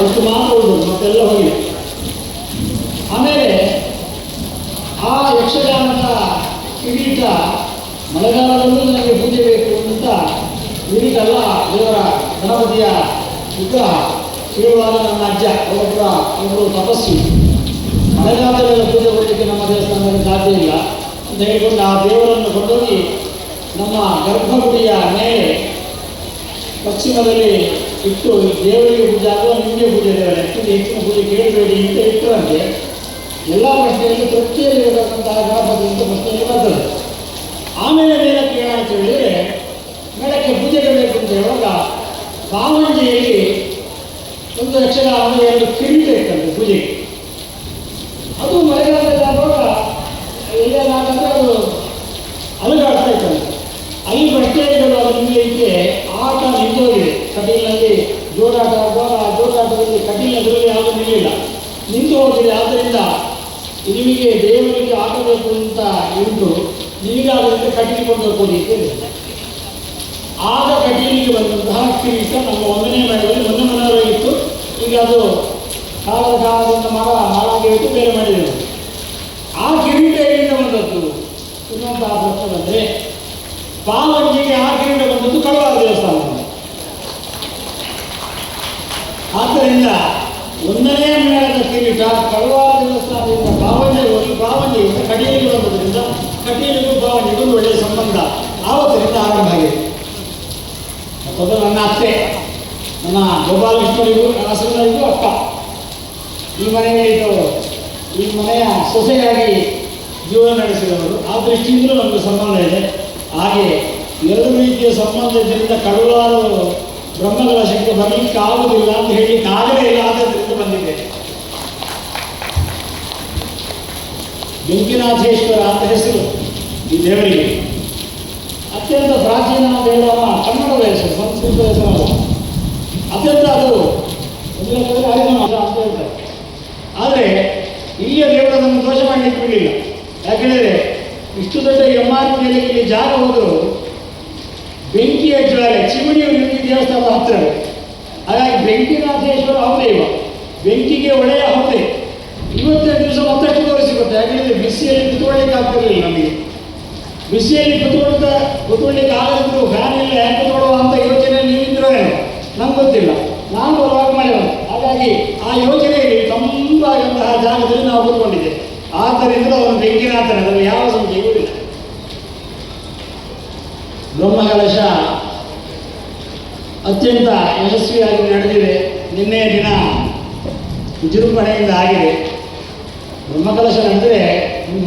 ಇಷ್ಟು ಮಾತ್ರ ಉಳಿದು ಮತ್ತೆಲ್ಲ ಹೋಗಿದೆ. ಆಮೇಲೆ ಆ ಯಕ್ಷಗಾನದ ಕಿರೀಟ ಮಳೆಗಾಲದಲ್ಲೂ ನನಗೆ ಪೂಜೆ ಬೇಕು ಅಂತ ಕಿರೀಟಲ್ಲ, ದೇವರ ಗಣಪತಿಯ ವಿಗ್ರಹ ಇರುವಾಗ ನನ್ನ ಅಜ್ಜ ಒಬ್ಬರು ತಪಸ್ವಿ, ಮಳೆಗಾಲದಲ್ಲೆಲ್ಲ ಪೂಜೆ ಕೊಡಲಿಕ್ಕೆ ನಮ್ಮ ದೇವಸ್ಥಾನದಲ್ಲಿ ಸಾಧ್ಯ ಇಲ್ಲ ಅಂತ ಹೇಳಿಕೊಂಡು ಆ ದೇವರನ್ನು ಕೊಂಡೋಗಿ ನಮ್ಮ ಗರ್ಭಗುಡಿಯ ಮೇಲೆ ಪಶ್ಚಿಮದಲ್ಲಿ ಇಟ್ಟು ದೇವರಿಗೆ ಪೂಜೆ ಆಗುವ ನಿಮಗೆ ಪೂಜೆ ದೇವರೇ ಹೆಚ್ಚಿನ ಪೂಜೆ ಕೇಳಬೇಡಿ ಅಂತ ಇಟ್ಟರಂತೆ. ಎಲ್ಲ ಪ್ರಶ್ನೆಯಲ್ಲಿ ತೃಪ್ತಿಯಲ್ಲಿರತಕ್ಕಂತಹ ಗಣಪತಿ ಅಂತ ಪ್ರಶ್ನೆಯಲ್ಲಿ ಬರ್ತದೆ. ಆಮೇಲೆ ಮೇಲಕ್ಕೆ ಏನಾಯ್ತು ಹೇಳಿದರೆ, ಮೇಳಕ್ಕೆ ಪೂಜೆಗೆ ಬೇಕು ಅಂತ ಹೇಳುವಾಗ ಬಾವಂಜಿಯಲ್ಲಿ ಒಂದು ಯಕ್ಷಗಾನ 2 ಕಿರೀಟ ಇರ್ತಂತೆ ಪೂಜೆಗೆ. ಅದು ಮಳೆಗಾಲದಲ್ಲಿ ಆಗುವಾಗ ಎಲ್ಲೇನಾಗಂದ್ರೆ ಅದು ಅಲುಗಾಡ್ತಾ ಇರ್ತಂತೆ. ಅಲ್ಲಿ ಪ್ರಶ್ನೆಗಳು ಅದು ನಿಲ್ಲಲಿಕ್ಕೆ ಆಟ ನಿಂತೋಗಿದೆ. ಕಟೀಲಿನಲ್ಲಿ ಜೋಡಾಟ ಆಗುವಾಗ ಆ ಜೋಡಾಟದಲ್ಲಿ ಕಟೀಲಿನ ಎದುರಲ್ಲಿ ಯಾವುದು ನಿಲ್ಲಿಲ್ಲ, ನಿಂತು ಹೋಗಿದೆ. ಆದ್ದರಿಂದ ನಿಮಗೆ ದೇವರಿಗೆ ಆಟಬೇಕು ಅಂತ ಉಂಟು, ನಿಮಗಾಗದಂತೆ ಕಟೀಲಿ ಕೊಂಡು ಕೊಡಿ ಅಂತ ಹೇಳಿದೆ. ಆಗ ಕಟೀಲಿಗೆ ಬಂದಂತಹ ಕಿರೀಟ ನಮ್ಮ 1ನೇ ಮನೆಯಲ್ಲಿ 1 ಮನೆಯವರಾಗಿತ್ತು. ಈಗ ಅದು ಕಾಲದಿಂದ ಮಾಳಾಗಿ ಇಟ್ಟು ಬೇರೆ ಮಾಡಿದರು. ಆ ಕಿರೀಟ ಎಲ್ಲಿಂದ ಬಂದದ್ದು ಇನ್ನೊಂತಹ ಪ್ರಶ್ನೆ ಬಂದರೆ, ಬಾವಂಜಿಗೆ ಆ ಕಿರೀಟ ಬಂದದ್ದು ಕಳವಾರ ದೇವಸ್ಥಾನದಿಂದ. ಆದ್ದರಿಂದ 1ನೇ ಮೇಳದ ಕಿರೀಟ ಕಳವಾರ ದೇವಸ್ಥಾನದಿಂದ ಬಾವಂಜಿ ಹೋಗಿ ಬಾವಂಜಿಯಿಂದ ಕಟೀಲಿಗೆ ಬಂದದ್ರಿಂದ ಕಟೀಲಿಗೂ ಬಾವಂಜಿಗೂ ಒಂದು ಒಳ್ಳೆಯ ಸಂಬಂಧ ಆವತ್ತಿನಿಂದ ಆರಂಭ ಆಗಿದೆ. ಅದು ನನ್ನ ಅತ್ತೆ, ನನ್ನ ಗೋಪಾಲಕೃಷ್ಣರಿಗೂ ಹಸುರರಿಗೂ ಅಕ್ಕ. ಈ ಮನೆಯ ಸೊಸೆಯಾಗಿ ಜೀವನ ನಡೆಸಿದವರು. ಆ ದೃಷ್ಟಿಯಿಂದಲೂ ನಮಗೆ ಸಂಬಂಧ ಇದೆ. ಹಾಗೆ 2 ರೀತಿಯ ಸಂಬಂಧದಿಂದ ಕಳವಾರು ಬ್ರಹ್ಮಕಲಶಕ್ಕೆ ಬರಲಿಕ್ಕೆ ಆಗುವುದಿಲ್ಲ ಅಂತ ಹೇಳಲಿಕ್ಕೆ ಆಗಲೇ ಇಲ್ಲ, ಆದ್ದರಿಂದ ಬಂದಿದೆ. ಬೆಂಕಿನಾಥೇಶ್ವರ ಅಂತ ಹೆಸರು ಈ ದೇವರಿಗೆ. ಅತ್ಯಂತ ಪ್ರಾಚೀನ ಅಂತ ಹೇಳುವ ಕನ್ನಡದ ಹೆಸರು, ಸಂಸ್ಕೃತದ ಹೆಸರಲ್ಲ. ಅತ್ಯಂತ ಅದು ಅಂತ ಹೇಳ್ತಾರೆ. ಆದರೆ ಇಲ್ಲಿಯ ದೇವರನ್ನು ದೋಷ ಮಾಡಲಿಕ್ಕೆ ಬಿಡಲಿಲ್ಲ. ಯಾಕೆಂದರೆ ಇಷ್ಟು ದೊಡ್ಡ ಎಮ್ಮಾರ್ಪಿಯಲ್ಲಿ ಇಲ್ಲಿ ಜಾಗ ಹೋದರೂ ಬೆಂಕಿಯ ಜ್ವಾಲೆ ಚಿಮಣಿಯು ನಿಮಗೆ ದೇವಸ್ಥಾನದ ಹತ್ತಿರವೇ. ಹಾಗಾಗಿ ಬೆಂಕಿನಾಥೇಶ್ವರ ಹೌದೇವ, ಬೆಂಕಿಗೆ ಒಳ್ಳೆಯ ಹೌದೇ. ಇವತ್ತಿನ ದಿವಸ ಮತ್ತಷ್ಟು ತೋರಿಸಿಕೊಟ್ಟೆ. ಯಾಕೆಂದರೆ ಬಿಸಿಯಲ್ಲಿ ಕುತ್ಕೊಳ್ಳಿಕ್ಕೆ ಆಗ್ತಿರಲಿಲ್ಲ ನಮಗೆ. ಬಿಸಿಯಲ್ಲಿ ಕುತ್ಕೊಳ್ಳಿಕ್ಕೆ ಆಗದಿದ್ರು ಫ್ಯಾನ್ ಇಲ್ಲ ಯಾಕೆ ಕುತ್ಕೊಳ್ಳುವ ಅಂತ ಯೋಚನೆ ನೀವಿದ್ರೋ ಏನೋ ನಂಗೆ ಗೊತ್ತಿಲ್ಲ. ನಾನು ಬರುವಾಗ ಮಳೆ ಬಂತು. ಹಾಗಾಗಿ ಆ ಯೋಚನೆಯಲ್ಲಿ ತಂಪಾದಂತಹ ಜಾಗದಲ್ಲಿ ನಾವು ಕೂತ್ಕೊಂಡಿದ್ದೆ. ಆದ್ದರಿಂದ ಅವನು ಬೆಂಕಿನಾಥನ, ಅದರಲ್ಲಿ ಯಾವ ಸಂಖ್ಯೆಯೂ ಇಲ್ಲ. ಬ್ರಹ್ಮಕಲಶ ಅತ್ಯಂತ ಯಶಸ್ವಿಯಾಗಿ ನಡೆದಿದೆ. ನಿನ್ನೆಯ ದಿನ ವಿಜೃಂಭಣೆಯಿಂದ ಆಗಿದೆ. ಬ್ರಹ್ಮಕಲಶ ನಡೆದರೆ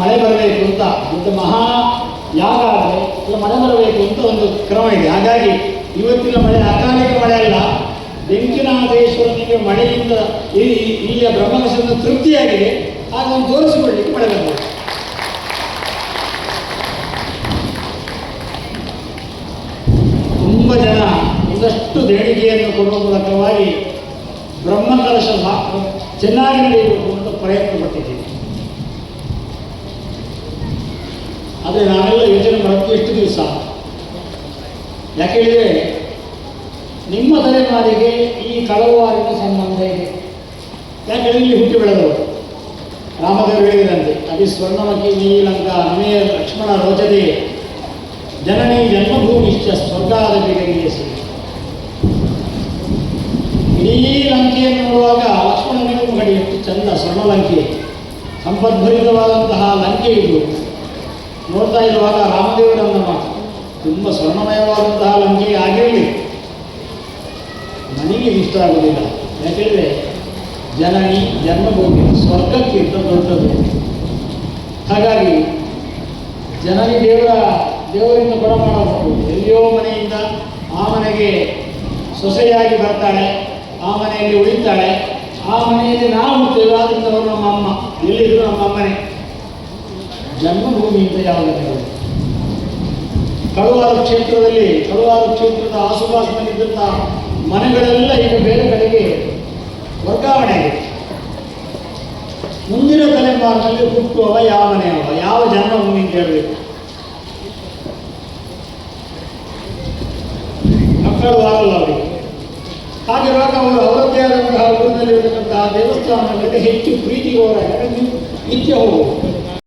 ಮಳೆ ಬರಬೇಕು ಅಂತ, ಮತ್ತು ಮಹಾ ಯಾಗ ಆದರೆ ಇಲ್ಲ ಮಳೆ ಬರಬೇಕು ಅಂತ ಒಂದು ಕ್ರಮ ಇದೆ. ಹಾಗಾಗಿ ಇವತ್ತಿನ ಮಳೆ ಅಕಾಲಿಕ ಮಳೆ ಅಲ್ಲ, ಬೆಂಕಿನಾಥೇಶ್ವರನಿಗೆ ಮಳೆಯಿಂದ ಇಲ್ಲಿಯ ಬ್ರಹ್ಮಕಲಶದ ತೃಪ್ತಿಯಾಗಿದೆ. ಅದನ್ನು ತೋರಿಸಿಕೊಳ್ಳಲಿಕ್ಕೆ ಮಳೆ ಬರಬೇಕು. ತುಂಬ ಜನ ಒಂದಷ್ಟು ದೇಣಿಗೆಯನ್ನು ಕೊಡುವ ಮೂಲಕವಾಗಿ ಬ್ರಹ್ಮಕಲಶ ಚೆನ್ನಾಗಿ ನಡೆಯಬೇಕು ಅಂತ ಪ್ರಯತ್ನ ಪಟ್ಟಿದ್ದೀವಿ. ಆದರೆ ನಾವೆಲ್ಲ ಯೋಚನೆ ಮಾಡೋದು ಎಷ್ಟು ದಿವಸ. ಯಾಕೆ ಹೇಳಿದರೆ ನಿಮ್ಮ ತಲೆಮಾರಿಗೆ ಈ ಕಳವಾರಿನ ಸಂಬಂಧ ಇದೆ. ಯಾಕೆಂದರೆ ಇಲ್ಲಿ ಹುಟ್ಟಿ ಬೆಳೆದವರು ರಾಮದೇವರು ಹೇಳಿದಂತೆ, ಅದಿ ಸ್ವರ್ಣಮಕಿ ನೀಲಂಕ ನಮೇ ಲಕ್ಷ್ಮಣ ರೋಚದೆ ಜನನಿ ಜನ್ಮಭೂಮಿಶ್ಚ ಸ್ವರ್ಗಾದಪಿ ಗಂಗೆಸಿ. ಇಡೀ ಲಂಕೆಯನ್ನು ನೋಡುವಾಗ ಲಕ್ಷ್ಮಣನಿಗೂ ಗಡಿ ಎಷ್ಟು ಚಂದ, ಸ್ವರ್ಣಲಂಕೆ, ಸಂಪದ್ಭರಿತವಾದಂತಹ ಲಂಕೆ ಇದು. ನೋಡ್ತಾ ಇರುವಾಗ ರಾಮದೇವರನ್ನ ಮಾತು ತುಂಬ ಸ್ವರ್ಣಮಯವಾದಂತಹ ಲಂಕೆ ಆಗಿರಲಿ, ನನಗೆ ಇಷ್ಟ ಆಗುವುದಿಲ್ಲ. ಯಾಕೆಂದರೆ ಜನನಿ ಜನ್ಮಭೂಮಿ ಸ್ವರ್ಗಕ್ಕಿಂತ ದೊಡ್ಡದು. ಹಾಗಾಗಿ ಜನನಿ ದೇವರಿಂದ ಕೊಡ ಮಾಡಬಹುದು. ಎಲ್ಲಿಯೋ ಮನೆಯಿಂದ ಆ ಮನೆಗೆ ಸೊಸೆಯಾಗಿ ಬರ್ತಾಳೆ, ಆ ಮನೆಯಲ್ಲಿ ಉಳಿತಾಳೆ, ಆ ಮನೆಯಲ್ಲಿ ನಾವು ಹುಟ್ಟೇವೆ. ಆದ್ದರಿಂದ ಅವರು ನಮ್ಮ ಅಮ್ಮ, ಎಲ್ಲಿದ್ರು ನಮ್ಮ ಅಮ್ಮನೇ. ಜನ್ಮಭೂಮಿ ಅಂತ ಯಾವುದಾದ್ರು ಕಳುವಾರು ಕ್ಷೇತ್ರದ ಆಸುಪಾಸಿನಲ್ಲಿದ್ದಂಥ ಮನೆಗಳೆಲ್ಲ ಈಗ ಬೇರೆ ಕಡೆಗೆ ವರ್ಗಾವಣೆ ಆಗಿದೆ. ಮುಂದಿನ ತಲೆಮಾರಿನಲ್ಲಿ ಹುಟ್ಟುವವ ಯಾವ ಮನೆಯವ, ಯಾವ ಜನ್ಮಭೂಮಿ ಅಂತ ಹೇಳಬೇಕು. ಮಕ್ಕಳು ಆಗಲ್ಲ ಅವರಿಗೆ. ಹಾಗಿರುವಾಗ ಅವರು ಅವರದ್ದೇ ಆದಂತಹ ಊರಿನಲ್ಲಿ ದೇವಸ್ಥಾನಗಳಿಗೆ ಹೆಚ್ಚು ಪ್ರೀತಿ ಇರುವವರಾದರೆ ನೀವು ನಿತ್ಯ ಹೋಗುವುದು.